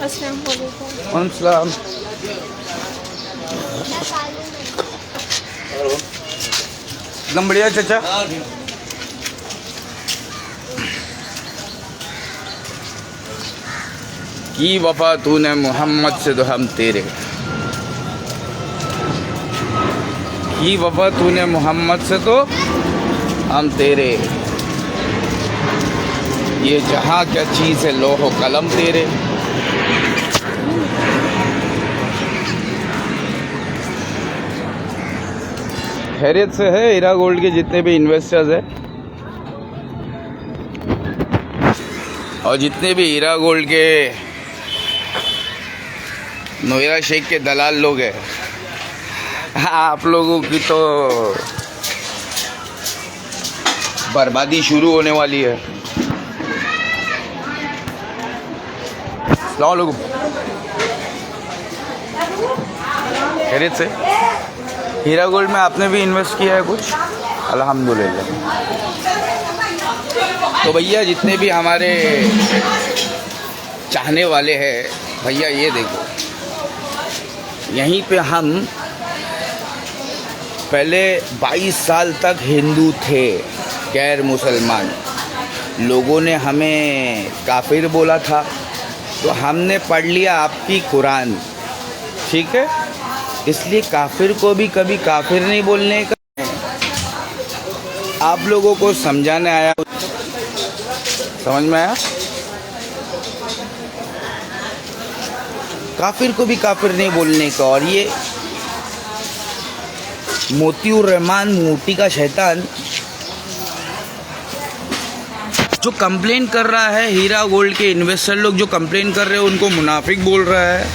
अस्सलाम वालेकुम। अस्सलाम। एकदम बढ़िया चाचा। की वफा तूने मोहम्मद से तो हम तेरे, की वफा तूने मोहम्मद से तो हम तेरे, ये जहाँ क्या चीज़ है लोहो कलम तेरे। खैरियत से है हीरा गोल्ड के जितने भी इन्वेस्टर्स हैं और जितने भी हीरा गोल्ड के नोएरा शेख के दलाल लोग हैं, आप लोगों की तो बर्बादी शुरू होने वाली है। अस्सलाम वालेकुम। खैरियत से? हीरा गोल्ड में आपने भी इन्वेस्ट किया है कुछ? अल्हम्दुलिल्लाह। तो भैया जितने भी हमारे चाहने वाले हैं, भैया ये देखो, यहीं पे हम पहले 22 साल तक हिंदू थे, गैर मुसलमान लोगों ने हमें काफिर बोला था, तो हमने पढ़ लिया आपकी कुरान, ठीक है, इसलिए काफिर को भी कभी काफिर नहीं बोलने का आप लोगों को समझाने आया। समझ में आया? काफिर को भी काफिर नहीं बोलने का। और ये मोतीउर रहमान, मोती का शैतान, जो कंप्लेन कर रहा है, हीरा गोल्ड के इन्वेस्टर लोग जो कंप्लेन कर रहे हैं उनको मुनाफिक बोल रहा है।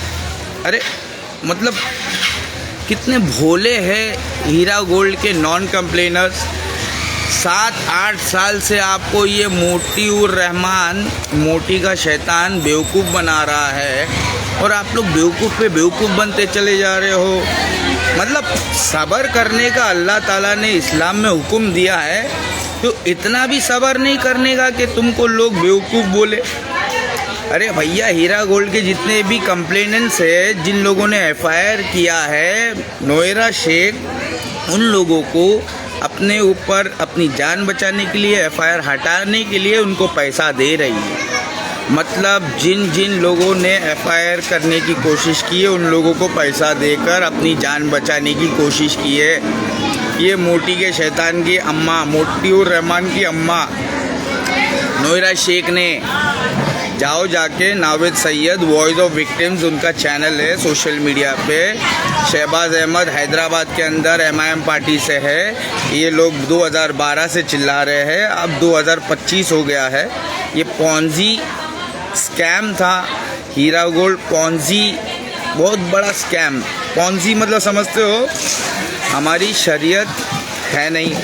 अरे मतलब कितने भोले हैं हीरा गोल्ड के नॉन कंप्लेनर्स। 7-8 साल से आपको ये मोतीउर रहमान, मोती का शैतान बेवकूफ़ बना रहा है और आप लोग बेवकूफ़ पे बेवकूफ़ बनते चले जा रहे हो। मतलब सब्र करने का अल्लाह ताला ने इस्लाम में हुक्म दिया है, तो इतना भी सब्र नहीं करने का कि तुमको लोग बेवकूफ़ बोले। अरे भैया हीरा गोल्ड के जितने भी कंप्लेनेंट्स हैं, जिन लोगों ने FIR किया है, नोएरा शेख उन लोगों को अपने ऊपर अपनी जान बचाने के लिए, FIR हटाने के लिए उनको पैसा दे रही है। मतलब जिन जिन लोगों ने FIR करने की कोशिश की है उन लोगों को पैसा देकर अपनी जान बचाने की कोशिश की है। ये मोती के शैतान की अम्मा, मोतीउर रहमान की अम्मा नोएरा शेख ने, जाओ जाके Naved Syed voice of victims उनका चैनल है सोशल मीडिया पे, शहबाज अहमद हैदराबाद के अंदर MIM पार्टी से है, ये लोग 2012 से चिल्ला रहे हैं, अब 2025 हो गया है। ये पॉन्जी स्कैम था, हीरा गोल्ड पॉन्जी, बहुत बड़ा स्कैम। पॉन्जी मतलब समझते हो, हमारी शरीयत है नहीं,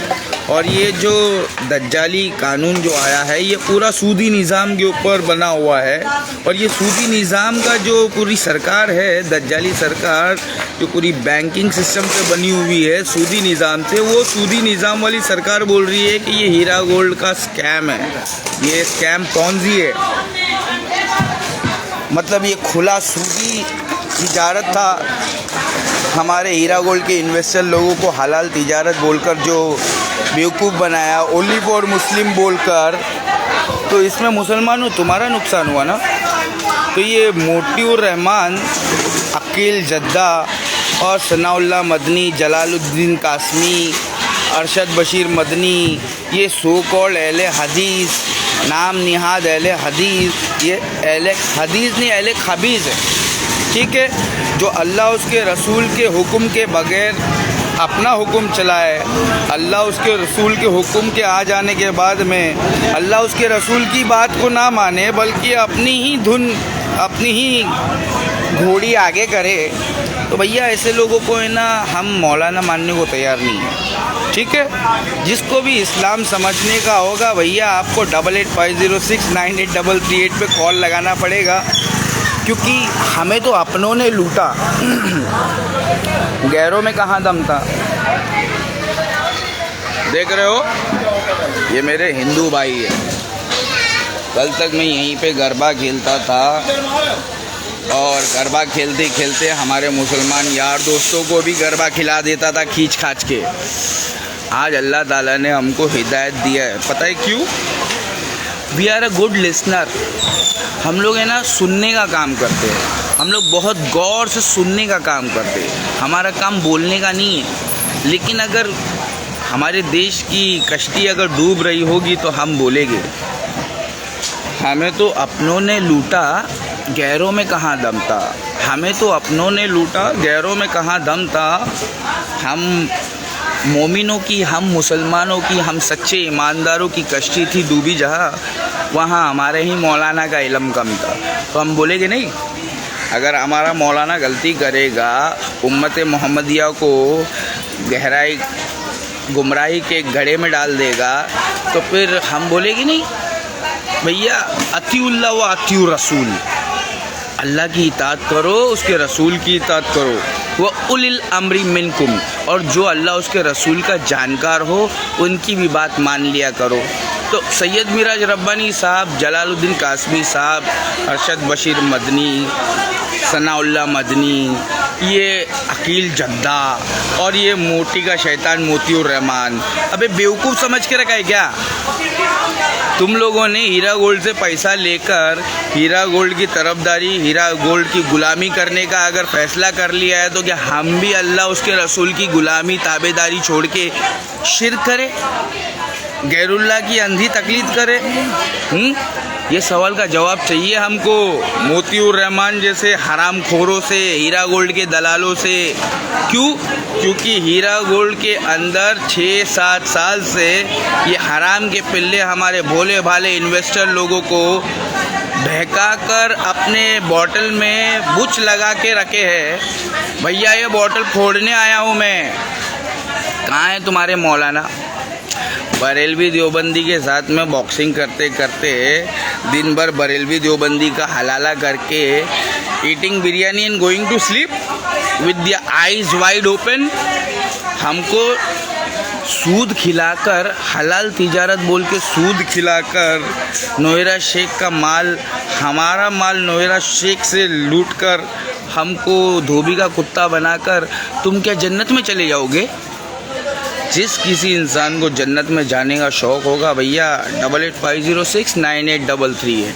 और ये जो दज्जाली कानून जो आया है ये पूरा सूदी निज़ाम के ऊपर बना हुआ है। और ये सूदी निज़ाम का जो पूरी सरकार है, दज्जाली सरकार जो पूरी बैंकिंग सिस्टम से बनी हुई है सूदी निज़ाम से, वो सूदी निज़ाम वाली सरकार बोल रही है कि ये हीरा गोल्ड का स्कैम है, ये स्कैम पॉन्जी है। मतलब ये खुला सूदी तिजारत था। हमारे हीरा गोल्ड के इन्वेस्टर लोगों को हलाल तिजारत बोलकर जो बेवकूफ़ बनाया, ओनली फॉर मुस्लिम बोलकर, तो इसमें मुसलमानों तुम्हारा नुकसान हुआ ना। तो ये मोतीउर रहमान, अकील जद्दा और सनाउल्लाह मदनी, जलालुद्दीन कासमी, अरशद बशीर मदनी, ये सो कॉल्ड अहले हदीस, नाम निहाद अहले हदीस, ये अहले हदीस नहीं अहले खबीज़ है, ठीक है, जो अल्लाह उसके रसूल के हुक्म के बगैर अपना हुक्म चलाए, अल्लाह उसके रसूल के हुक्म के आ जाने के बाद में अल्लाह उसके रसूल की बात को ना माने, बल्कि अपनी ही धुन, अपनी ही घोड़ी आगे करे, तो भैया ऐसे लोगों को है ना, हम मौलाना मानने को तैयार नहीं है, ठीक है। जिसको भी इस्लाम समझने का होगा भैया, आपको 8850698338 पे कॉल लगाना पड़ेगा, क्योंकि हमें तो अपनों ने लूटा, गैरों में कहाँ दम था। देख रहे हो, ये मेरे हिंदू भाई है। कल तक मैं यहीं पे गरबा खेलता था, और गरबा खेलते खेलते हमारे मुसलमान यार दोस्तों को भी गरबा खिला देता था खींच खाच के। आज अल्लाह ताला ने हमको हिदायत दिया है, पता है क्यों? We are a good listener. हम लोग है ना सुनने का काम करते हैं, हम लोग बहुत गौर से सुनने का काम करते हैं। हमारा काम बोलने का नहीं है। लेकिन अगर हमारे देश की कश्ती अगर डूब रही होगी तो हम बोलेंगे। हमें तो अपनों ने लूटा, गैरों में कहाँ दम था। हमें तो अपनों ने लूटा, गैरों में कहाँ दम था। हम मोमिनों की, हम मुसलमानों की, हम सच्चे ईमानदारों की कश्ती थी डूबी जहाँ, वहाँ हमारे ही मौलाना का इल्म कम था। तो हम बोलेंगे नहीं। अगर हमारा मौलाना गलती करेगा, उम्मत मोहम्मदिया को गहराई गुमराही के घड़े में डाल देगा, तो फिर हम बोलेंगे नहीं भैया अतिउल्लाह व अतिउ रसूल, अल्लाह की इताअत करो, उसके रसूल की इताअत करो। वह उलिल अम्री मिनकुम, और जो अल्लाह उसके रसूल का जानकार हो उनकी भी बात मान लिया करो। तो सैयद मिराज रब्बानी साहब, जलालुद्दीन कासमी साहब, अरशद बशीर मदनी, सनाउल्लाह मदनी, ये अकील जद्दा और ये मोटी का शैतान मोतीउर रहमान, अबे बेवकूफ़ समझ के रखा है क्या? तुम लोगों ने हीरा गोल्ड से पैसा लेकर हीरा गोल्ड की तरफदारी, हीरा गोल्ड की गुलामी करने का अगर फैसला कर लिया है, तो क्या हम भी अल्लाह उसके रसूल की गुलामी ताबेदारी छोड़ के शिर्क करें, गैरुल्लाह की अंधी तकलीद करें? ये सवाल का जवाब चाहिए हमको मोतीउर रहमान जैसे हराम खोरों से, हीरा गोल्ड के दलालों से। क्यों? क्योंकि हीरा गोल्ड के अंदर 6-7 साल से ये हराम के पिल्ले हमारे भोले भाले इन्वेस्टर लोगों को बहका कर अपने बॉटल में बुच लगा के रखे हैं। भैया ये बॉटल फोड़ने आया हूँ मैं। कहाँ है तुम्हारे मौलाना? बरेलवी देवबंदी के साथ में बॉक्सिंग करते करते दिन भर बरेलवी देवबंदी का हलाला करके eating biryani and going to sleep with the eyes wide open, हमको सूद खिलाकर, हलाल तिजारत बोल के सूद खिलाकर, नोएरा शेख का माल, हमारा माल नोएरा शेख से लूटकर हमको धोबी का कुत्ता बनाकर तुम क्या जन्नत में चले जाओगे? जिस किसी इंसान को जन्नत में जाने का शौक़ होगा भैया 8850698338,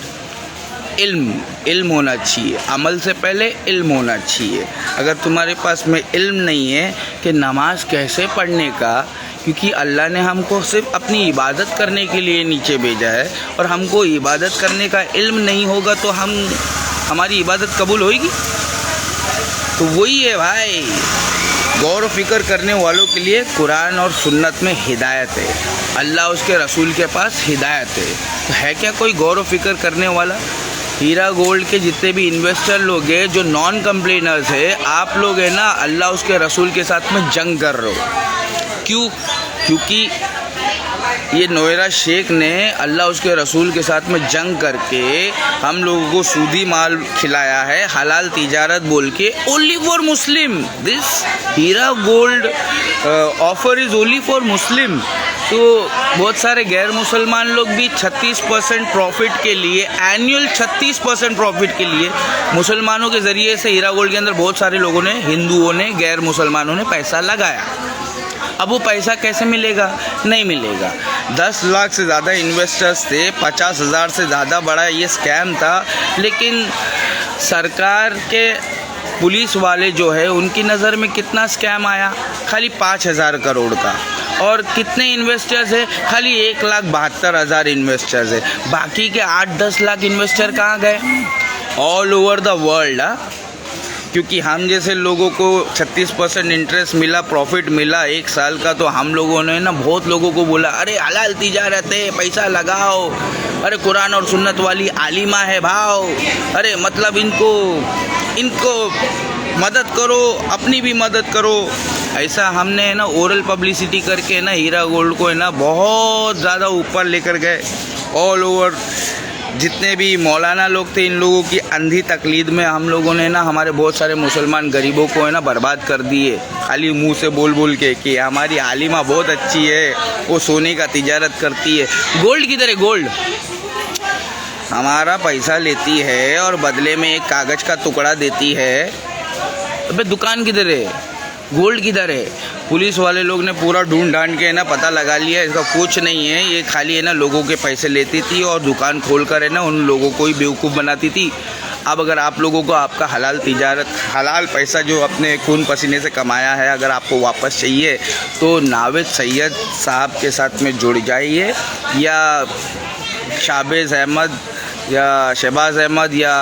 इल्म होना चाहिए। अमल से पहले इल्म होना चाहिए। अगर तुम्हारे पास में इल्म नहीं है कि नमाज कैसे पढ़ने का, क्योंकि अल्लाह ने हमको सिर्फ अपनी इबादत करने के लिए नीचे भेजा है, और हमको इबादत करने का इल्म नहीं होगा तो हमारी इबादत कबूल होगी? तो वही है भाई, गौर व फिक्र करने वालों के लिए कुरान और सुन्नत में हिदायत है, अल्लाह उसके रसूल के पास हिदायत है। तो है क्या कोई गौर व फिक्र करने वाला? हीरा गोल्ड के जितने भी इन्वेस्टर लोग हैं जो नॉन कंप्लेनर्स है, आप लोग है ना अल्लाह उसके रसूल के साथ में जंग कर रहे हो। क्यों? क्योंकि ये नोएरा शेख ने अल्लाह उसके रसूल के साथ में जंग करके हम लोगों को सूदी माल खिलाया है, हलाल तिजारत बोल के। Only for Muslim, this Heera gold offer is only for Muslim. तो बहुत सारे गैर मुसलमान लोग भी 36% प्रॉफिट के लिए, एनुअल 36% प्रॉफिट के लिए मुसलमानों के ज़रिए से हीरा गोल्ड के अंदर बहुत सारे लोगों ने, हिंदुओं ने, गैर मुसलमानों ने पैसा लगाया। अब वो पैसा कैसे मिलेगा? नहीं मिलेगा। 10 लाख से ज़्यादा इन्वेस्टर्स थे, 50,000 से ज़्यादा बड़ा ये स्कैम था, लेकिन सरकार के पुलिस वाले जो है उनकी नज़र में कितना स्कैम आया? खाली 5,000 करोड़ का। और कितने इन्वेस्टर्स है? खाली 1,72,000 इन्वेस्टर्स है। बाकी के 8-10 लाख इन्वेस्टर कहाँ गए? All over the world. क्योंकि हम जैसे लोगों को 36% इंटरेस्ट मिला, प्रॉफिट मिला 1 साल का, तो हम लोगों ने ना बहुत लोगों को बोला अरे हलाल तिजारत है, पैसा लगाओ, अरे कुरान और सुन्नत वाली आलिमा है भाव, अरे मतलब इनको मदद करो, अपनी भी मदद करो। ऐसा हमने ना ओरल पब्लिसिटी करके ना हीरा गोल्ड को है ना बहुत ज़्यादा ऊपर लेकर गए। ऑल ओवर जितने भी मौलाना लोग थे, इन लोगों की अंधी तकलीद में हम लोगों ने ना हमारे बहुत सारे मुसलमान गरीबों को है ना बर्बाद कर दिए, खाली मुंह से बोल बोल के कि हमारी आलिमा बहुत अच्छी है, वो सोने का तिजारत करती है। गोल्ड किधर है? गोल्ड हमारा पैसा लेती है और बदले में एक कागज़ का टुकड़ा देती है। अबे दुकान किधर है, गोल्ड किधर है? पुलिस वाले लोग ने पूरा ढूंढ ढांड के ना पता लगा लिया, इसका कुछ नहीं है, ये खाली है ना लोगों के पैसे लेती थी और दुकान खोल कर है ना उन लोगों को ही बेवकूफ़ बनाती थी। अब अगर आप लोगों को आपका हलाल तिजारत, हलाल पैसा जो अपने खून पसीने से कमाया है अगर आपको वापस चाहिए तो नावेद सैयद साहब के साथ में जुड़ जाइए, या शाबेज़ अहमद या शहबाज अहमद या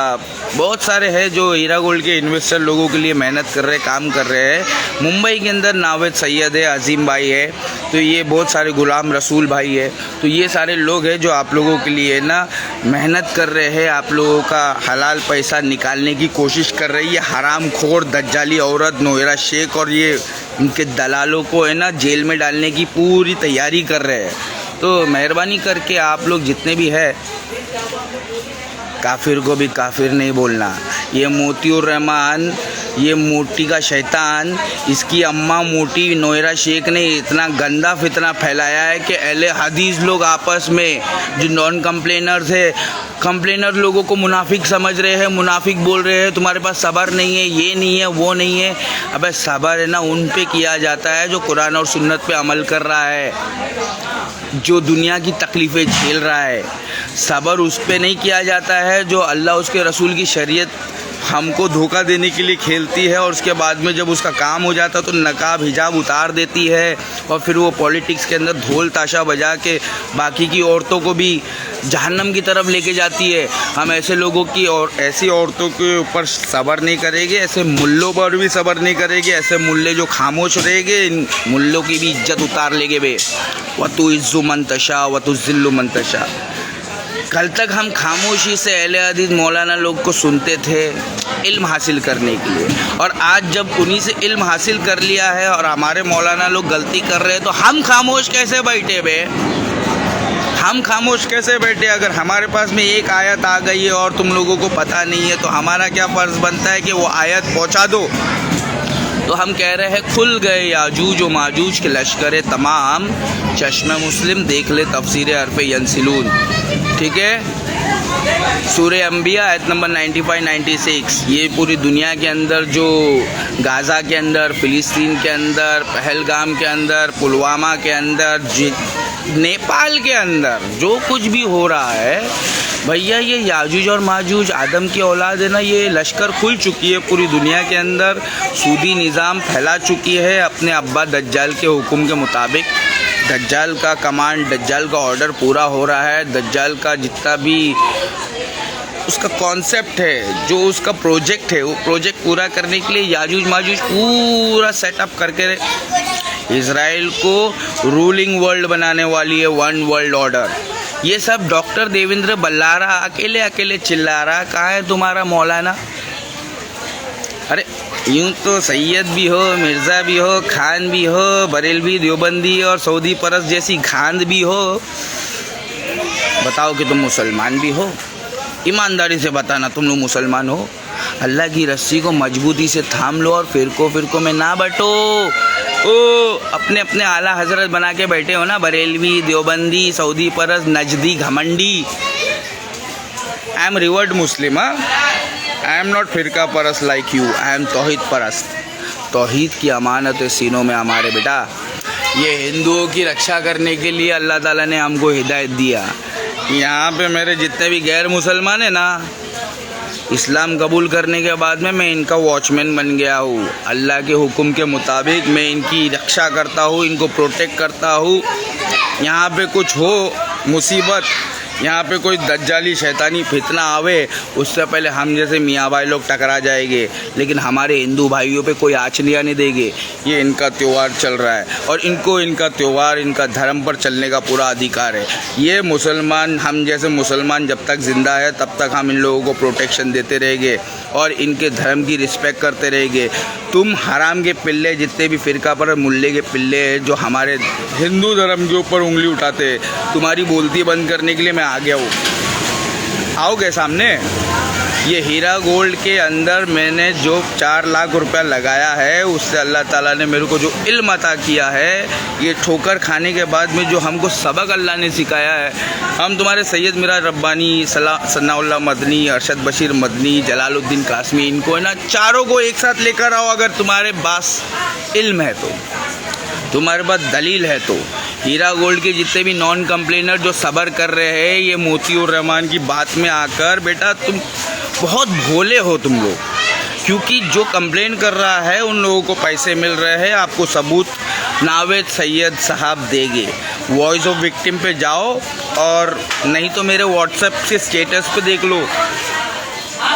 बहुत सारे हैं जो हीरा गोल्ड के इन्वेस्टर लोगों के लिए मेहनत कर रहे, काम कर रहे हैं। मुंबई के अंदर नावेद सैयद है, अजीम भाई है, तो ये बहुत सारे गुलाम रसूल भाई है, तो ये सारे लोग हैं जो आप लोगों के लिए ना मेहनत कर रहे हैं, आप लोगों का हलाल पैसा निकालने की कोशिश कर रही है। हराम खोर दज्जाली औरत नोएरा शेख और ये इनके दलालों को है ना जेल में डालने की पूरी तैयारी कर रहे हैं। तो मेहरबानी करके आप लोग जितने भी है, काफिर को भी काफिर नहीं बोलना। ये मोतीउर रहमान, ये मोटी का शैतान, इसकी अम्मा मोटी नोएरा शेख ने इतना गंदा फितना फैलाया है कि अहले हदीस लोग आपस में जो नॉन कंप्लेनर्स है, कंप्लेनर लोगों को मुनाफिक समझ रहे हैं, मुनाफिक बोल रहे हैं, तुम्हारे पास सब्र नहीं है, ये नहीं है, वो नहीं है। अबे सब्र है ना उन पे किया जाता है जो कुरान और सुन्नत पे अमल कर रहा है, जो दुनिया की तकलीफ़ें झेल रहा है। सब्र उस पे नहीं किया जाता है जो अल्लाह उसके रसूल की शरीयत हमको धोखा देने के लिए खेलती है और उसके बाद में जब उसका काम हो जाता है तो नकाब हिजाब उतार देती है और फिर वो पॉलिटिक्स के अंदर ढोल ताशा बजा के बाकी की औरतों को भी जहन्नम की तरफ लेके जाती है। हम ऐसे लोगों की और ऐसी औरतों के ऊपर सब्र नहीं करेंगे, ऐसे मुल्लों पर भी सब्र नहीं करेंगे। ऐसे मुल्ले जो खामोश रहेंगे, इन मुल्लों की भी इज्जत उतार लेंगे बे। वतु इज़्ज़ु मंतशा वतु ज़िल्लु मंतशा। कल तक हम खामोशी से अहले हदीस मौलाना लोग को सुनते थे इल्म हासिल करने के लिए, और आज जब उन्हीं से इल्म हासिल कर लिया है और हमारे मौलाना लोग गलती कर रहे हैं तो हम खामोश कैसे बैठे बे? हम खामोश कैसे बैठे? अगर हमारे पास में एक आयत आ गई है और तुम लोगों को पता नहीं है तो हमारा क्या फ़र्ज़ बनता है कि वो आयत पहुंचा दो। तो हम कह रहे हैं खुल गए याजूज व माजूज के लश्कर तमाम, चश्मे मुस्लिम देख ले तफसीर हरफ़े यंसिलून। ठीक है, सूरह अंबिया आयत नंबर 95-96। ये पूरी दुनिया के अंदर जो गाज़ा के अंदर, फ़िलिस्तीन के अंदर, पहलगाम के अंदर, पुलवामा के अंदर, नेपाल के अंदर जो कुछ भी हो रहा है भैया, ये याजूज और माजूज आदम की औलाद है ना, ये लश्कर खुल चुकी है पूरी दुनिया के अंदर। सूदी निज़ाम फैला चुकी है अपने अब्बा दज्जाल के हुक्म के मुताबिक। दज्जाल का कमांड, दज्जाल का ऑर्डर पूरा हो रहा है। दज्जाल का जितना भी उसका कॉन्सेप्ट है, जो उसका प्रोजेक्ट है, वो प्रोजेक्ट पूरा करने के लिए याजूज माजूज पूरा सेटअप करके इज़राइल को रूलिंग वर्ल्ड बनाने वाली है, वन वर्ल्ड ऑर्डर। ये सब डॉक्टर देवेंद्र बल्लारा अकेले अकेले चिल्ला रहा। कहाँ है तुम्हारा मौलाना? अरे यूँ तो सैयद भी हो, मिर्ज़ा भी हो, खान भी हो, बरेलवी देवबंदी और सऊदी परस जैसी खांद भी हो, बताओ कि तुम मुसलमान भी हो? ईमानदारी से बताना तुम लोग मुसलमान हो? अल्लाह की रस्सी को मजबूती से थाम लो और फिरकों में ना बटो। ओ अपने अपने आला हजरत बना के बैठे हो ना, बरेलवी, देवबंदी, सऊदी परस, नजदी, घमंडी। I am reverted Muslim, I am not फिरका परस लाइक यू, आई एम तौहीद परस्त। तौहीद की अमानत है सीनों में हमारे बेटा। ये हिंदुओं की रक्षा करने के लिए अल्लाह ताला ने हमको हिदायत दिया। यहाँ पे मेरे जितने भी गैर मुसलमान हैं ना, इस्लाम कबूल करने के बाद में मैं इनका वॉचमैन बन गया हूँ। अल्लाह के हुक्म के मुताबिक मैं इनकी रक्षा करता हूँ, इनको प्रोटेक्ट करता हूँ। यहाँ पे कुछ हो मुसीबत, यहाँ पे कोई दज्जाली शैतानी फितना आवे, उससे पहले हम जैसे मियाँ भाई लोग टकरा जाएंगे, लेकिन हमारे हिंदू भाइयों पे कोई आँच नहीं आने देंगे। ये इनका त्यौहार चल रहा है और इनको इनका त्यौहार, इनका धर्म पर चलने का पूरा अधिकार है। ये मुसलमान, हम जैसे मुसलमान जब तक ज़िंदा है तब तक हम इन लोगों को प्रोटेक्शन देते रहेंगे और इनके धर्म की रिस्पेक्ट करते रहेंगे। तुम हराम के पिल्ले, जितने भी फ़िरका पर मुल्ले के पिल्ले हैं जो हमारे हिंदू धर्म के ऊपर उंगली उठाते हैं, तुम्हारी बोलती बंद करने के लिए मैं आ गया हूँ। आओगे सामने? ये हीरा गोल्ड के अंदर मैंने जो 4 लाख रुपया लगाया है, उससे अल्लाह ताला ने मेरे को जो इल्म अता किया है, ये ठोकर खाने के बाद में जो हमको सबक अल्लाह ने सिखाया है। हम तुम्हारे सैयद मिराज रब्बानी, सनाउल्लाह मदनी, अरशद बशीर मदनी, जलालुद्दीन कासमी, इनको है ना चारों को एक साथ लेकर आओ। अगर तुम्हारे पास इल्म है तो, तुम्हारे पास दलील है तो। हीरा गोल्ड के जितने भी नॉन कंप्लेनर जो सब्र कर रहे हैं, ये मोतीउर रहमान की बात में आकर, बेटा तुम बहुत भोले हो तुम लोग, क्योंकि जो कंप्लेन कर रहा है उन लोगों को पैसे मिल रहे हैं। आपको सबूत नावेद सैयद साहब देंगे। वॉइस ऑफ विक्टिम पे जाओ, और नहीं तो मेरे व्हाट्सएप से स्टेटस पे देख लो।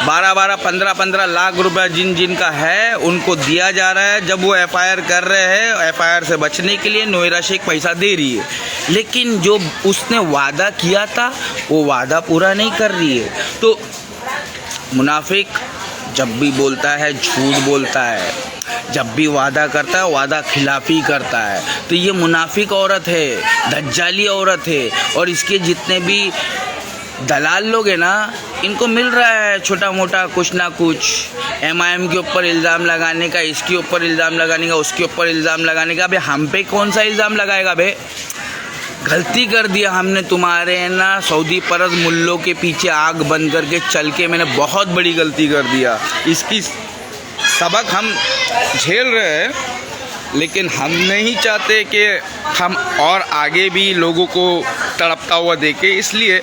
12-12, 15-15 लाख रुपया जिन का है उनको दिया जा रहा है। जब वो एफआईआर कर रहे हैं, एफआईआर से बचने के लिए नोएरा शेख पैसा दे रही है, लेकिन जो उसने वादा किया था वो वादा पूरा नहीं कर रही है। तो मुनाफिक जब भी बोलता है झूठ बोलता है, जब भी वादा करता है वादा खिलाफी करता है। तो ये मुनाफिक औरत है, दज्जाली औरत है। और इसके जितने भी दलाल लोग हैं ना, इनको मिल रहा है छोटा मोटा कुछ ना कुछ, एमआईएम के ऊपर इल्ज़ाम लगाने का, इसके ऊपर इल्ज़ाम लगाने का, उसके ऊपर इल्ज़ाम लगाने का। अबे हम पे कौन सा इल्ज़ाम लगाएगा बे? गलती कर दिया हमने, तुम्हारे ना सऊदी परद मुल्लों के पीछे आग बंद करके चल के मैंने बहुत बड़ी गलती कर दिया। इसकी सबक हम झेल रहे हैं, लेकिन हम नहीं चाहते कि हम और आगे भी लोगों को तड़पता हुआ देखें। इसलिए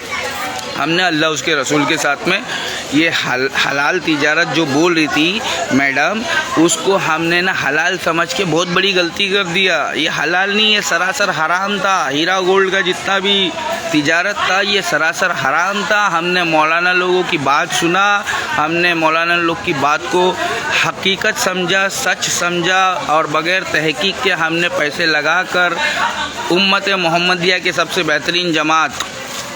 हमने अल्लाह उसके रसूल के साथ में ये हलाल तिजारत जो बोल रही थी मैडम, उसको हमने ना हलाल समझ के बहुत बड़ी गलती कर दिया। ये हलाल नहीं, ये सरासर हराम था। हीरा गोल्ड का जितना भी तिजारत था ये सरासर हराम था। हमने मौलाना लोगों की बात सुना, हमने मौलाना लोग की बात को हकीकत समझा, सच समझा, और बग़ैर तहकीक के हमने पैसे लगाकर उम्मत मोहम्मदिया के सबसे बेहतरीन जमात,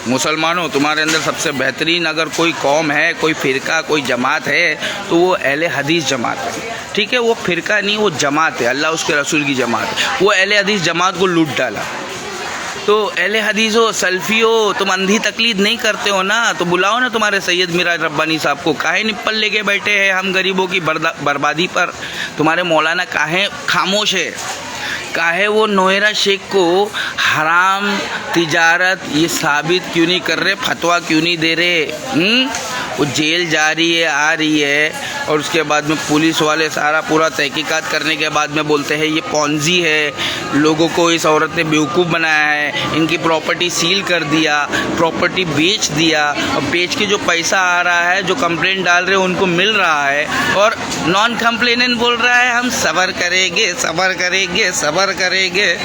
मुसलमानों तुम्हारे अंदर सबसे बेहतरीन अगर कोई कौम है, कोई फ़िरका, कोई जमात है तो वो अहले हदीस जमात है। ठीक है, वो फ़िरका नहीं, वो जमात है, अल्लाह उसके रसूल की जमात है। वो अहले हदीस जमात को लूट डाला। तो अहले हदीस हो, सल्फ़ी हो, तुम अंधी तकलीद नहीं करते हो ना, तो बुलाओ ना तुम्हारे सैयद मिराज रब्बानी साहब को। काहे निप्पल लेके बैठे हैं हम गरीबों की बर्बादी पर? तुम्हारे मौलाना काहे खामोश है? काहे वो नोएरा शेख को हराम तिजारत ये साबित क्यों नहीं कर रहे, फतवा क्यों नहीं दे रहे? वो जेल जा रही है, आ रही है, और उसके बाद में पुलिस वाले सारा पूरा तहकीकात करने के बाद में बोलते हैं ये पॉन्जी है, लोगों को इस औरत ने बेवकूफ़ बनाया है, इनकी प्रॉपर्टी सील कर दिया, प्रॉपर्टी बेच दिया, और बेच के जो पैसा आ रहा है, जो कंप्लेंट डाल रहे हैं उनको मिल रहा है, और नॉन कंप्लेनेंट बोल रहा है हम सब्र करेंगे, सब्र करेंगे, सब्र करेंगे।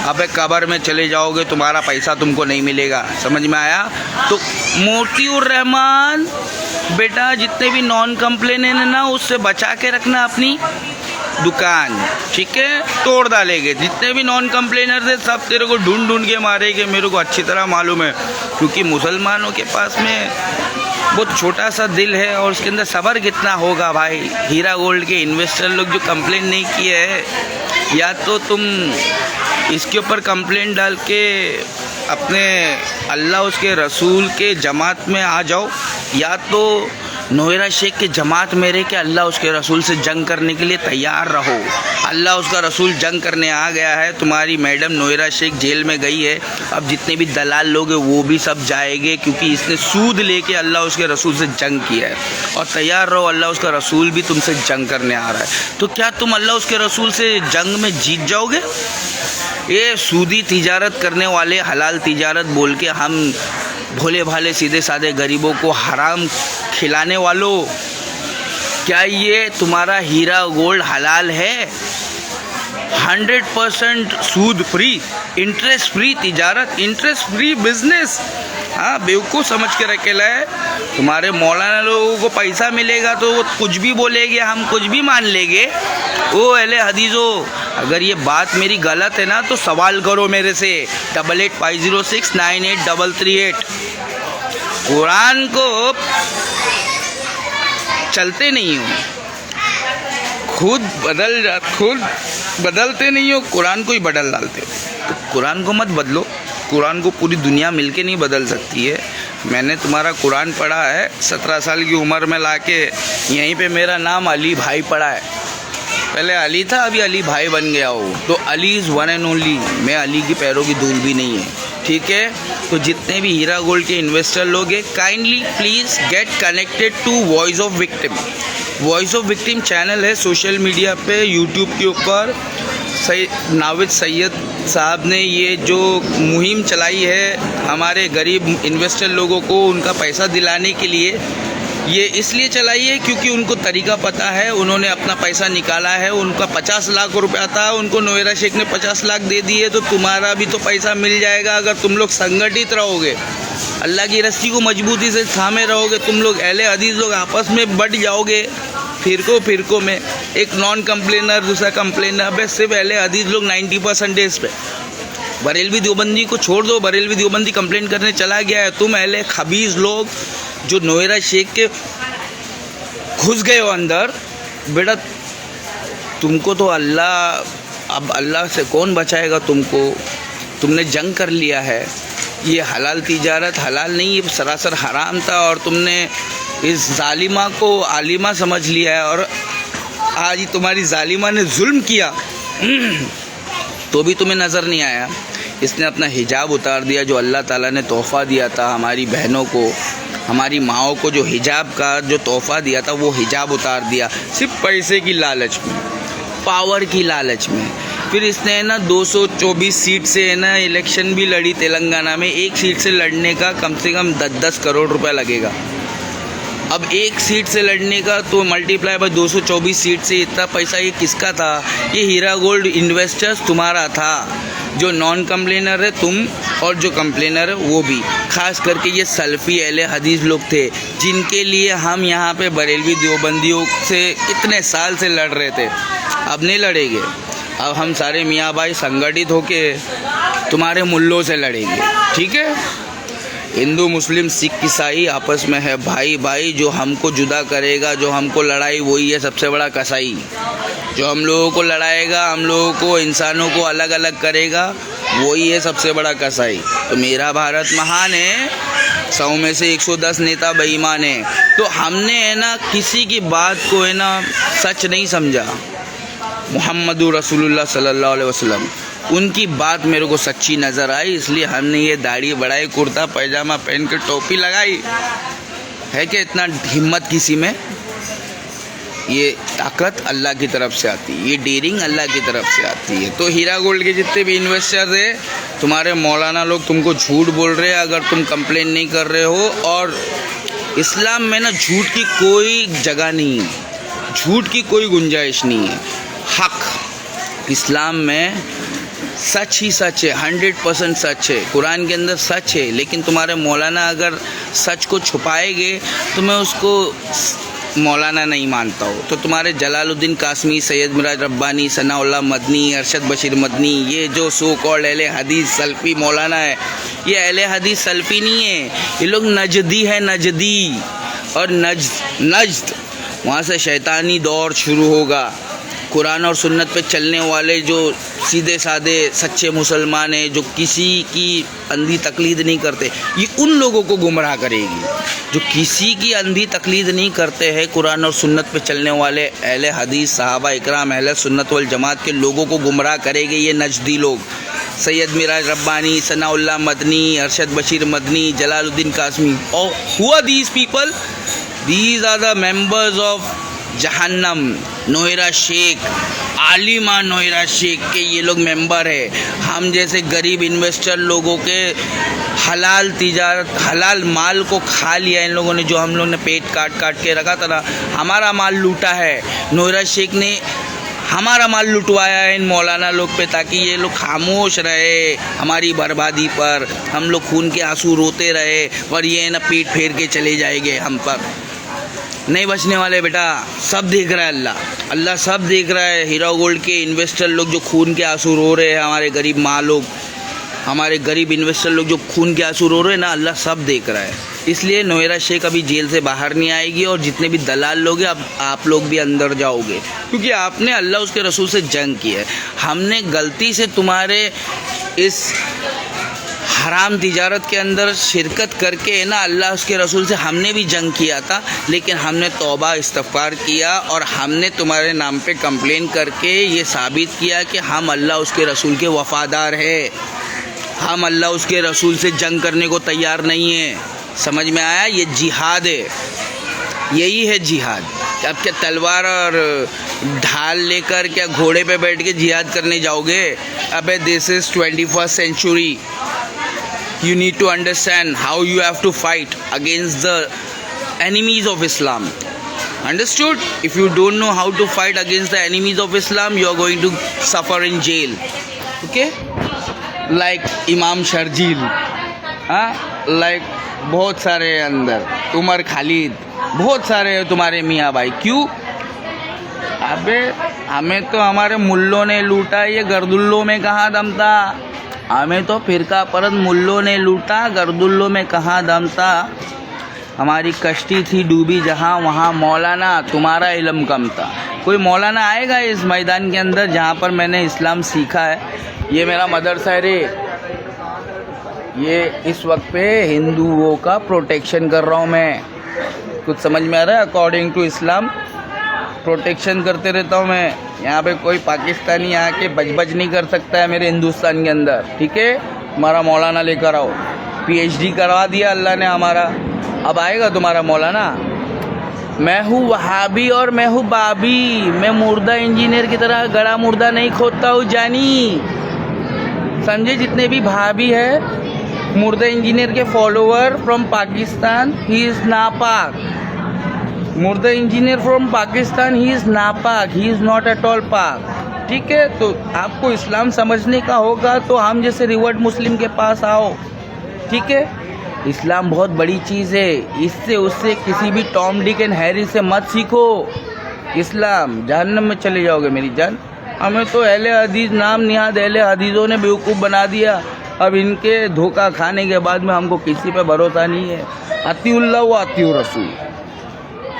अबे कब्र में चले जाओगे, तुम्हारा पैसा तुमको नहीं मिलेगा। समझ में आया? तो मोतीउर रहमान बेटा, जितने भी नॉन कंप्लेनेंट है ना, उससे बचा के रखना अपनी दुकान, ठीक है? तोड़ डालेंगे जितने भी नॉन कंप्लेनर थे, सब तेरे को ढूंढ ढूंढ के मारेंगे। मेरे को अच्छी तरह मालूम है, क्योंकि मुसलमानों के पास में बहुत छोटा सा दिल है, और उसके अंदर सब्र कितना होगा भाई। हीरा गोल्ड के इन्वेस्टर लोग जो कंप्लेन नहीं किए है, या तो तुम इसके ऊपर कंप्लेंट डाल के अपने अल्लाह उसके रसूल के जमात में आ जाओ, या तो नोएरा शेख के जमात में रह के अल्लाह उसके रसूल से जंग करने के लिए तैयार रहो। अल्लाह उसका रसूल जंग करने आ गया है। तुम्हारी मैडम नोएरा शेख जेल में गई है, अब जितने भी दलाल लोग हैं वो भी सब जाएंगे, क्योंकि इसने सूद लेके अल्लाह उसके रसूल से जंग किया है। और तैयार रहो, अल्लाह उसका रसूल भी तुमसे जंग करने आ रहा है। तो क्या तुम अल्लाह उसके रसूल से जंग में जीत जाओगे? ये सूदी तिजारत करने वाले, हलाल तिजारत बोल के हम भोले भाले सीधे साधे गरीबों को हराम खिलाने वालों, क्या ये तुम्हारा हीरा गोल्ड हलाल है? 100% सूद फ्री, इंटरेस्ट फ्री तिजारत, इंटरेस्ट फ्री बिजनेस। हाँ, बेवकूफ़ समझ के रखेला है। तुम्हारे मौलाना लोगों को पैसा मिलेगा तो वो कुछ भी बोलेंगे, हम कुछ भी मान लेंगे। ओ अहले हदीसो, अगर ये बात मेरी गलत है ना तो सवाल करो मेरे से, 8850698338। कुरान को चलते नहीं हो, खुद बदलते नहीं हो, कुरान को ही बदल डालते हो। तो कुरान को मत बदलो, कुरान को पूरी दुनिया मिलके नहीं बदल सकती है। मैंने तुम्हारा कुरान पढ़ा है, 17 साल की उम्र में लाके यहीं पे मेरा नाम अली भाई पड़ा है। पहले अली था, अभी अली भाई बन गया हो। तो Ali is one and only. मैं अली की पैरों की धूल भी नहीं है, ठीक है। तो जितने भी हीरा गोल्ड के इन्वेस्टर लोग हैं, kindly please get connected to voice of victim. Voice of victim channel है सोशल मीडिया पे, यूट्यूब के ऊपर। नाविद सैयद साहब ने ये जो मुहिम चलाई है हमारे गरीब इन्वेस्टर लोगों को उनका पैसा दिलाने के लिए, ये इसलिए चलाई है क्योंकि उनको तरीका पता है। उन्होंने अपना पैसा निकाला है, उनका 50 लाख रुपया था, उनको नोएरा शेख ने 50 लाख दे दिए। तो तुम्हारा भी तो पैसा मिल जाएगा अगर तुम लोग संगठित रहोगे, अल्लाह की रस्सी को मजबूती से थामे रहोगे। तुम लोग अहले हदीस लोग आपस में बट जाओगे फिरकों में, एक नॉन कंप्लेनर दूसरा कंप्लेनर। बस सिर्फ अहले हदीस लोग 90% पे। बरेलवी देवबंदी को छोड़ दो, बरेलवी देवबंदी कंप्लेन करने चला गया है। तुम अहले खबीज लोग जो नोएरा शेख के घुस गए हो अंदर, बेटा तुमको तो अब अल्लाह से कौन बचाएगा तुमको। तुमने जंग कर लिया है। ये हलाल तिजारत हलाल नहीं, ये सरासर हराम था और तुमने इस जालिमा को आलिमा समझ लिया है। और आज तुम्हारी जालिमा ने जुल्म किया तो भी तुम्हें नज़र नहीं आया। इसने अपना हिजाब उतार दिया जो अल्लाह ताला ने तोहफ़ा दिया था हमारी बहनों को, हमारी माओं को। जो हिजाब का जो तोहफ़ा दिया था वो हिजाब उतार दिया सिर्फ पैसे की लालच में, पावर की लालच में। फिर इसने ना 224 सीट से है ना इलेक्शन भी लड़ी तेलंगाना में। एक सीट से लड़ने का कम से कम 10-10 करोड़ रुपया लगेगा। अब एक सीट से लड़ने का तो मल्टीप्लाई बाय 224 सीट से इतना पैसा ये किसका था? ये हीरा गोल्ड इन्वेस्टर्स तुम्हारा था। जो नॉन कंप्लेनर है तुम और जो कंप्लेनर है वो भी, खास करके ये सल्फ़ी अहले हदीस लोग थे जिनके लिए हम यहाँ पे बरेलवी देवबंदियों से इतने साल से लड़ रहे थे। अब नहीं लड़ेंगे, अब हम सारे मियाँ भाई संगठित होके तुम्हारे मुल्लों से लड़ेंगे, ठीक है। हिंदू मुस्लिम सिख ईसाई आपस में है भाई भाई। जो हमको जुदा करेगा, जो हमको लड़ाई, वही है सबसे बड़ा कसाई। जो हम लोगों को लड़ाएगा, हम लोगों को इंसानों को अलग अलग करेगा, वही है सबसे बड़ा कसाई। तो मेरा भारत महान है, 100 में से 110 नेता बेईमान है। तो हमने है ना किसी की बात को है ना सच नहीं समझा। मुहम्मदुर रसूलुल्लाह सल्लल्लाहु अलैहि वसल्लम, उनकी बात मेरे को सच्ची नज़र आई, इसलिए हमने ये दाढ़ी बढ़ाई, कुर्ता पैजामा पहन के टोपी लगाई। है कि इतना हिम्मत किसी में? ये ताकत अल्लाह की तरफ से आती है, ये डेयरिंग अल्लाह की तरफ से आती है। तो हीरा गोल्ड के जितने भी इन्वेस्टर्स हैं, तुम्हारे मौलाना लोग तुमको झूठ बोल रहे हैं अगर तुम कंप्लेन नहीं कर रहे हो। और इस्लाम में ना झूठ की कोई जगह नहीं है, झूठ की कोई गुंजाइश नहीं है। हक इस्लाम में सच ही सच है, 100% सच है। कुरान के अंदर सच है, लेकिन तुम्हारे मौलाना अगर सच को छुपाएंगे तो मैं उसको मौलाना नहीं मानता हूँ। तो तुम्हारे जलालुद्दीन कासमी, सैयद मिराज रब्बानी, सनाउल्लाह मदनी, अरशद बशीर मदनी, ये जो सो कॉल्ड अहले हदीस सल्फ़ी मौलाना है, ये अहले हदीस सल्फ़ी नहीं है, ये लोग नजदी है, नजदी। और नज्द वहाँ से शैतानी दौर शुरू होगा। कुरान और सुन्नत पे चलने वाले जो सीधे साधे सच्चे मुसलमान हैं, जो किसी की अंधी तकलीद नहीं करते, ये उन लोगों को गुमराह करेगी। जो किसी की अंधी तकलीद नहीं करते हैं, कुरान और सुन्नत पे चलने वाले अहले हदीस सहाबा इकराम अहले सुन्नत वल जमात के लोगों को गुमराह करेंगे ये नजदी लोग। सैयद मिराज रब्बानी, सनाउल्लाह मदनी, अरशद बशीर मदनी, जलालुद्दीन कासमी, और who are these people? These are the members of जहन्नम। नोएरा शेख, आलिमा नोएरा शेख के ये लोग मेंबर है। हम जैसे गरीब इन्वेस्टर लोगों के हलाल तिजारत, हलाल माल को खा लिया इन लोगों ने। जो हम लोग ने पेट काट के रखा था ना, हमारा माल लूटा है। नोएरा शेख ने हमारा माल लुटवाया है इन मौलाना लोग पे, ताकि ये लोग खामोश रहे हमारी बर्बादी पर। हम लोग खून के आंसू रोते रहे और ये ना पीठ फेर के चले जाएंगे हम पर। नहीं बचने वाले बेटा, सब देख रहा है अल्लाह सब देख रहा है। हीरा गोल्ड के इन्वेस्टर लोग जो खून के आंसू रो रहे हैं, हमारे गरीब माँ लोग, हमारे गरीब इन्वेस्टर लोग जो खून के आंसू रो रहे हैं ना, अल्लाह सब देख रहा है। इसलिए नोएरा शेख अभी जेल से बाहर नहीं आएगी और जितने भी दलाल लोग हैं, अब आप लोग भी अंदर जाओगे, क्योंकि आपने अल्लाह उसके रसूल से जंग की है। हमने गलती से तुम्हारे इस हराम तिजारत के अंदर शिरकत करके ना अल्लाह उसके रसूल से हमने भी जंग किया था, लेकिन हमने तौबा इस्तग़फ़ार किया और हमने तुम्हारे नाम पे कंप्लेन करके ये साबित किया कि हम अल्लाह उसके रसूल के वफ़ादार हैं, हम अल्लाह उसके रसूल से जंग करने को तैयार नहीं है। समझ में आया? ये जिहाद है, यही है जिहाद। अब क्या तलवार और ढाल लेकर क्या घोड़े पे बैठ के जिहाद करने जाओगे? अबे this is 21st century. You need to understand how you have to fight against the enemies of Islam. Understood? If you don't know how to fight against the enemies of Islam, you are going to suffer in jail. Okay? Like Imam Sharjeel, like बहुत सारे अंदर उमर खालिद, बहुत सारे तुम्हारे मियाँ भाई। क्यों? अबे हमें तो हमारे मुल्लों ने लूटा, ये गर्दुल्लों में कहाँ दम था? हमें तो फिरका परत मुल्लों ने लूटा, गर्दुल्लों में कहाँ दम था? हमारी कश्ती थी डूबी जहाँ, वहाँ मौलाना तुम्हारा इल्म कम था। कोई मौलाना आएगा इस मैदान के अंदर जहाँ पर मैंने इस्लाम सीखा है? ये मेरा मदरसा है रे, ये इस वक्त पे हिंदुओं का प्रोटेक्शन कर रहा हूँ मैं। कुछ समझ में आ रहा है? अकॉर्डिंग टू इस्लाम प्रोटेक्शन करते रहता हूँ मैं। यहाँ पे कोई पाकिस्तानी आके बज नहीं कर सकता है मेरे हिंदुस्तान के अंदर, ठीक है? तुम्हारा मौलाना लेकर आओ, PhD करवा दिया अल्लाह ने हमारा, अब आएगा तुम्हारा मौलाना। मैं हूँ वहाबी और मैं हूँ बाबी, मैं मुर्दा इंजीनियर की तरह गड़ा मुर्दा नहीं खोदता हूँ जानी, समझे? जितने भी भाभी है मुर्दा इंजीनियर के follower from Pakistan, he is नापाक। मुर्दा engineer from Pakistan, he is नापाक, he is not at all पाक, ठीक है? तो आपको इस्लाम समझने का होगा तो हम जैसे रिवर्ट मुस्लिम के पास आओ, ठीक है? इस्लाम बहुत बड़ी चीज़ है, इससे उससे किसी भी टॉम डिक एंड हैरी से मत सीखो इस्लाम, जहन्नम में चले जाओगे मेरी जान। हमें तो अहले हदीस नाम निहाद अहले हदीसों ने बेवकूफ़ बना दिया। अब इनके धोखा खाने के बाद में हमको किसी पे भरोसा नहीं है। अतीउल्लाह व अतीउ रसूल,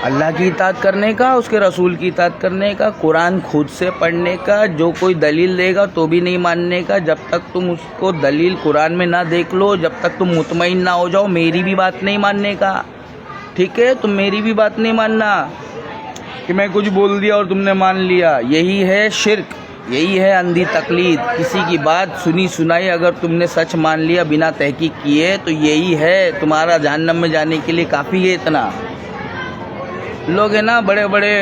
अल्लाह की इताअत करने का, उसके रसूल की इताअत करने का, कुरान खुद से पढ़ने का। जो कोई दलील देगा तो भी नहीं मानने का, जब तक तुम उसको दलील कुरान में ना देख लो, जब तक तुम मुतमईन ना हो जाओ मेरी भी बात नहीं मानने का, ठीक है? तुम मेरी भी बात नहीं मानना कि मैं कुछ बोल दिया और तुमने मान लिया। यही है शिर्क, यही है अंधी तकलीद। किसी की बात सुनी सुनाई अगर तुमने सच मान लिया बिना तहकीक किए तो यही है तुम्हारा जहन्नम में जाने के लिए काफ़ी है। इतना लोग है ना बड़े बड़े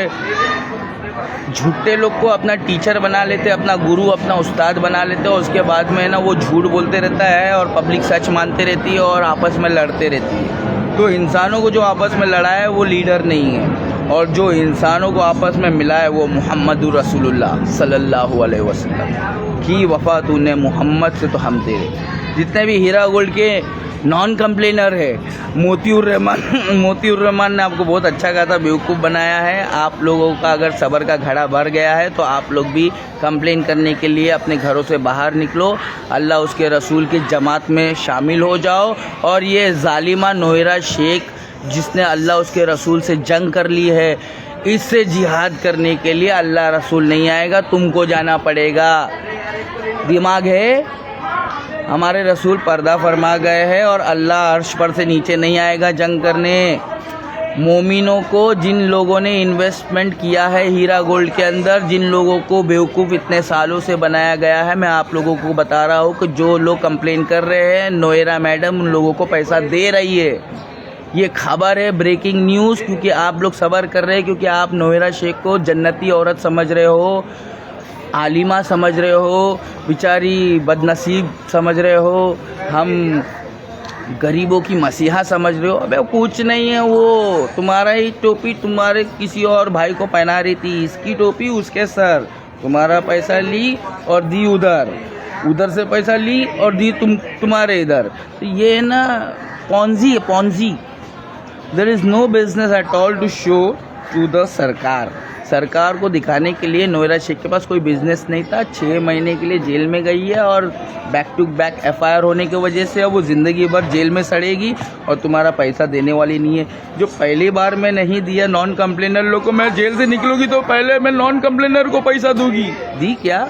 झूठे लोग को अपना टीचर बना लेते, अपना गुरु अपना उस्ताद बना लेते और उसके बाद में ना वो झूठ बोलते रहता है और पब्लिक सच मानते रहती है और आपस में लड़ते रहती है। तो इंसानों को जो आपस में लड़ा है वो लीडर नहीं है, और जो इंसानों को आपस में मिला है वो मुहम्मदुर रसूलुल्लाह सल्लल्लाहु अलैहि वसल्लम की वफ़ा तूने मोहम्मद से तो हम तेरे। जितने भी हीरा गोल्ड के नॉन कंप्लेनर है, मोतीउर रहमान ने आपको बहुत अच्छा कहा था, बेवकूफ़ बनाया है। आप लोगों का अगर सब्र का घड़ा भर गया है तो आप लोग भी कंप्लेन करने के लिए अपने घरों से बाहर निकलो, अल्लाह उसके रसूल की जमात में शामिल हो जाओ। और ये जालिमा नोएरा शेख जिसने अल्लाह उसके रसूल से जंग कर ली है, इससे जिहाद करने के लिए अल्लाह रसूल नहीं आएगा, तुमको जाना पड़ेगा। दिमाग है? हमारे रसूल पर्दा फरमा गए हैं और अल्लाह अर्श पर से नीचे नहीं आएगा जंग करने। मोमिनों को, जिन लोगों ने इन्वेस्टमेंट किया है हीरा गोल्ड के अंदर, जिन लोगों को बेवकूफ़ इतने सालों से बनाया गया है, मैं आप लोगों को बता रहा हूँ कि जो लोग कंप्लेन कर रहे हैं नोएरा मैडम उन लोगों को पैसा दे रही है। ये खबर है, ब्रेकिंग न्यूज़, क्योंकि आप लोग सब्र कर रहे हैं, क्योंकि आप नोएरा शेख को जन्नती औरत समझ रहे हो, आलिमा समझ रहे हो, बेचारी बदनसीब समझ रहे हो, हम गरीबों की मसीहा समझ रहे हो। अबे कुछ नहीं है, वो तुम्हारा ही टोपी तुम्हारे किसी और भाई को पहना रही थी, इसकी टोपी उसके सर, तुम्हारा पैसा ली और दी उधर, उधर से पैसा ली और दी तुम्हारे इधर। तो ये ना पॉन्जी है, ponzi. There is no business at all to show to the सरकार को दिखाने के लिए नोएरा शेख के पास कोई बिजनेस नहीं था। 6 महीने के लिए जेल में गई है और बैक टू बैक FIR होने की वजह से अब वो ज़िंदगी भर जेल में सड़ेगी और तुम्हारा पैसा देने वाली नहीं है। जो पहली बार मैं नहीं दिया नॉन कंप्लेनर लोग को, मैं जेल से निकलूँगी तो पहले मैं नॉन कंप्लेनर को पैसा दूंगी। दी क्या?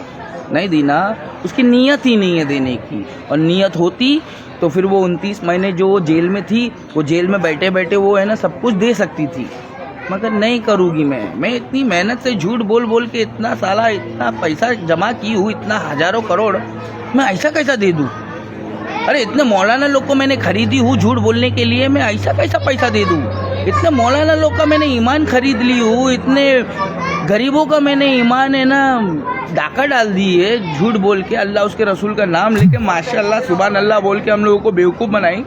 नहीं दी ना, उसकी नीयत ही नहीं है देने की, और नीयत होती तो फिर वो 29 महीने जो वो जेल में थी, वो जेल में बैठे बैठे वो है ना सब कुछ दे सकती थी, मगर नहीं करूँगी मैं इतनी मेहनत से झूठ बोल बोल के इतना साला इतना पैसा जमा की हूँ, इतना हजारों करोड़, मैं ऐसा कैसा दे दूँ? अरे इतने मौलाना लोग को मैंने खरीदी हूँ झूठ बोलने के लिए, मैं ऐसा कैसा पैसा दे दूँ? इतने मौलाना लोग का मैंने ईमान खरीद ली हूँ, इतने गरीबों का मैंने ईमान है ना डाका डाल दी है झूठ बोल के, अल्लाह उसके रसूल का नाम लेके माशाअल्लाह सुभान अल्लाह बोल के हम लोगों को बेवकूफ़ बनाई।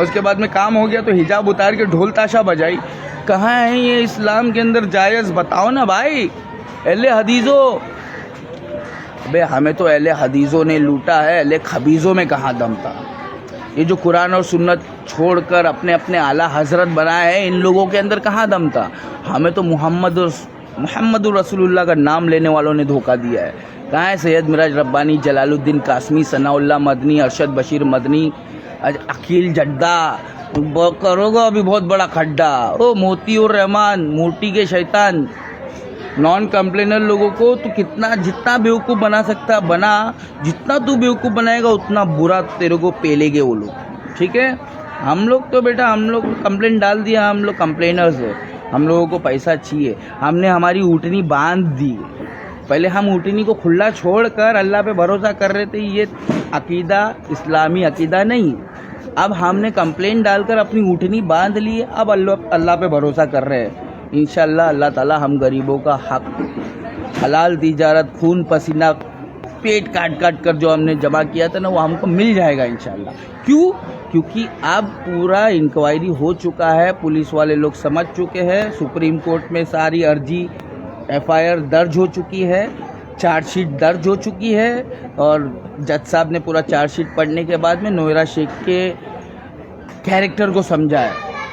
उसके बाद में काम हो गया तो हिजाब उतार के ढोल ताशा बजाई। कहाँ है ये इस्लाम के अंदर जायज़? बताओ ना भाई अहले हदीज़ों। अबे हमें तो अहले हदीज़ों ने लूटा है, अहले खबीज़ों में कहाँ दम था? ये जो कुरान और सुन्नत छोड़कर अपने अपने आला हजरत बनाए हैं, इन लोगों के अंदर कहाँ दम था? हमें तो मोहम्मद रसूलुल्लाह का नाम लेने वालों ने धोखा दिया है। कहाँ है सैयद मिराज रब्बानी, जलालुद्दीन कासमी, सनाउल्लाह मदनी, अरशद बशीर मदनी, अकील जड्डा? करोगा अभी बहुत बड़ा खड्डा। ओ मोती और रहमान, मोटी के शैतान, नॉन कंप्लेनर लोगों को तो कितना जितना बेवकूफ़ बना सकता बना, जितना तू बेवकूफ़ बनाएगा उतना बुरा तेरे को पेलेंगे वो लोग, ठीक है? हम लोग तो बेटा हम लोग कंप्लेन डाल दिया, हम लोग कंप्लेनर्स है, हम लोगों को पैसा चाहिए, हमने हमारी ऊँटनी बांध दी। पहले हम ऊँटनी को खुला छोड़कर अल्लाह पे भरोसा कर रहे थे, ये अकीदा इस्लामी अकीदा नहीं। अब हमने कंप्लेन डालकर अपनी ऊँटनी बांध ली है, अब अल्लाह पे भरोसा कर रहे हैं। इंशाअल्लाह अल्लाह ताला हम गरीबों का हक, हलाल तिजारत, खून पसीना, पेट काट काट कर जो हमने जमा किया था ना वो हमको मिल जाएगा इंशाअल्लाह। क्यों? क्योंकि अब पूरा इंक्वायरी हो चुका है, पुलिस वाले लोग समझ चुके हैं, सुप्रीम कोर्ट में सारी अर्जी FIR दर्ज हो चुकी है, चार्जशीट दर्ज हो चुकी है, और जज साहब ने पूरा चार्जशीट पढ़ने के बाद में नोएरा शेख के कैरेक्टर को समझा है।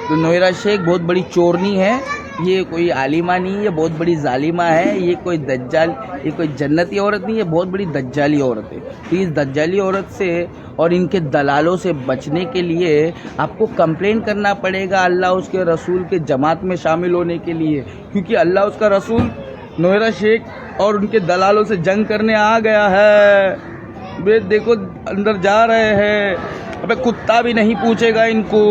तो नोएरा शेख बहुत बड़ी चोरनी है, ये कोई आलिमा नहीं, ये बहुत बड़ी जालिमा है, ये कोई दज्जाल, ये कोई जन्नती औरत नहीं, ये बहुत बड़ी दज्जाली औरत है। तो इस दज्जाली औरत से और इनके दलालों से बचने के लिए आपको कंप्लेन करना पड़ेगा अल्लाह उसके रसूल के जमात में शामिल होने के लिए, क्योंकि अल्लाह उसका रसूल नोएरा शेख और उनके दलालों से जंग करने आ गया है। वे देखो अंदर जा रहे हैं। अबे कुत्ता भी नहीं पूछेगा इनको,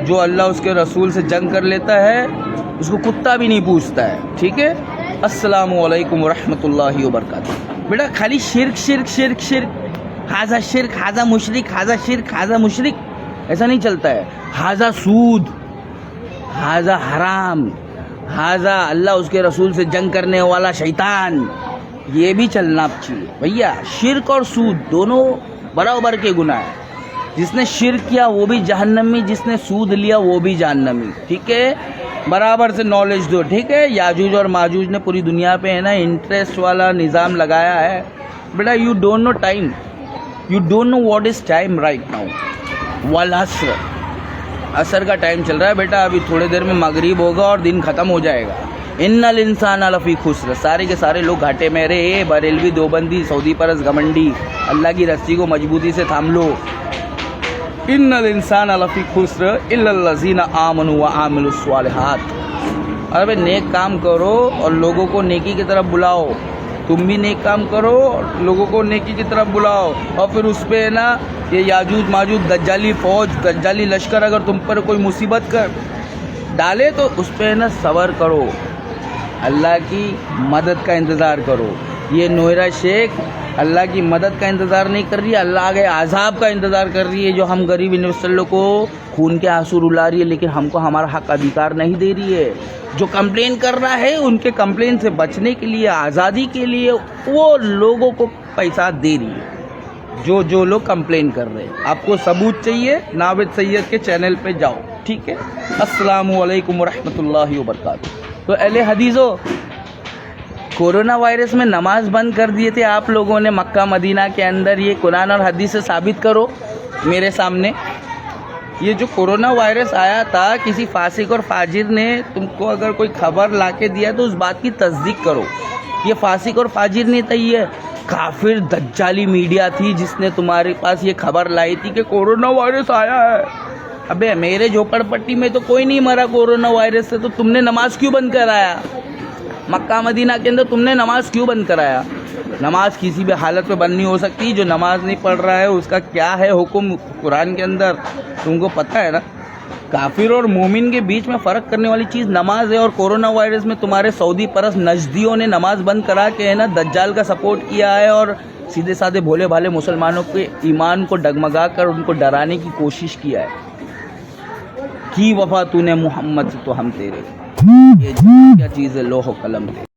जो अल्लाह उसके रसूल से जंग कर लेता है उसको कुत्ता भी नहीं पूछता है, ठीक है? अस्सलामु अलैकुम रहमतुल्लाहि व बरकातुहू। बेटा खाली शिर्क शिर्क शिर्क शिर्क, हाजा शिर्क, हाजा मुशरिक, हाजा शिर्क, हाजा मुशरिक, ऐसा नहीं चलता है। हाजा सूद, हाजा हराम, हाजा अल्लाह उसके रसूल से जंग करने वाला शैतान, ये भी चलना चाहिए भैया। शिर्क और सूद दोनों बराबर के गुनाह है। जिसने शिर्क किया वो भी जहन्नमी, जिसने सूद लिया वो भी जहन्नमी, ठीक है? बराबर से नॉलेज दो, ठीक है? याजूज और माजूज ने पूरी दुनिया पे है ना इंटरेस्ट वाला निज़ाम लगाया है। बेटा you don't know time, you don't know what is time right now. वल असर, असर का टाइम चल रहा है बेटा, अभी थोड़ी देर में मगरिब होगा और दिन ख़त्म हो जाएगा। इन्नल इंसान लफ़ी खुस्र, सारे के सारे लोग घाटे में रहे। बरेलवी, देवबंदी, सऊदी परस, घमंडी, अल्लाह की रस्सी को मजबूती से थाम लो। इन्नल इंसान लफ़ी खुस्र इल्लल्लज़ीना आमनू व आमिलुस स्वालिहात। अरे नेक काम करो और लोगों को नेकी की तरफ बुलाओ, तुम भी नेक काम करो और लोगों को नेकी की तरफ बुलाओ। और फिर उस पर है ना ये याजूज माजूज दज्जाली फ़ौज, दज्जाली लश्कर अगर तुम पर कोई मुसीबत कर डाले तो उस पर है ना सब्र करो, अल्लाह की मदद का इंतज़ार करो। ये नोएरा शेख अल्लाह की मदद का इंतज़ार नहीं कर रही है, अल्लाह के अज़ाब का इंतज़ार कर रही है, जो हम गरीब इन्वेस्टरों को खून के आंसू रुला रही है, लेकिन हमको हमारा हक अधिकार नहीं दे रही है। जो कंप्लेन कर रहा है उनके कंप्लेन से बचने के लिए, आज़ादी के लिए वो लोगों को पैसा दे रही है, जो लोग कंप्लेन कर रहे हैं। आपको सबूत चाहिए, नावेद सैयद के चैनल पे जाओ, ठीक है? अस्सलामु अलैकुम व रहमतुल्लाहि व बरकातुहू। तो अहले हदीज़ों, कोरोना वायरस में नमाज बंद कर दिए थे आप लोगों ने मक्का मदीना के अंदर, ये कुरान और हदीस से साबित करो मेरे सामने। ये जो कोरोना वायरस आया था, किसी फासिक और फाजिर ने तुमको अगर कोई खबर लाके दिया तो उस बात की तस्दीक करो। ये फासिक और फाजिर नहीं था, ये काफिर दज्जाली मीडिया थी जिसने तुम्हारे पास ये खबर लाई थी कि कोरोना वायरस आया है। अबे मेरे झोपड़पट्टी में तो कोई नहीं मरा कोरोना वायरस से, तो तुमने नमाज क्यों बंद कराया? मक्का मदीना के अंदर तुमने नमाज क्यों बंद कराया? नमाज किसी भी हालत में बंद नहीं हो सकती। जो नमाज नहीं पढ़ रहा है उसका क्या है हुक्म कुरान के अंदर तुमको पता है ना। काफिर और मोमिन के बीच में फ़र्क करने वाली चीज़ नमाज है। और कोरोना वायरस में तुम्हारे सऊदी परस्त नजदियों ने नमाज बंद करा के है ना दज्जाल का सपोर्ट किया है और सीधे साधे भोले भाले मुसलमानों के ईमान को डगमगा कर उनको डराने की कोशिश किया है। की वफा तूने मोहम्मद से तो हम तेरे, ये क्या चीज़ है लोह कलम तेरे।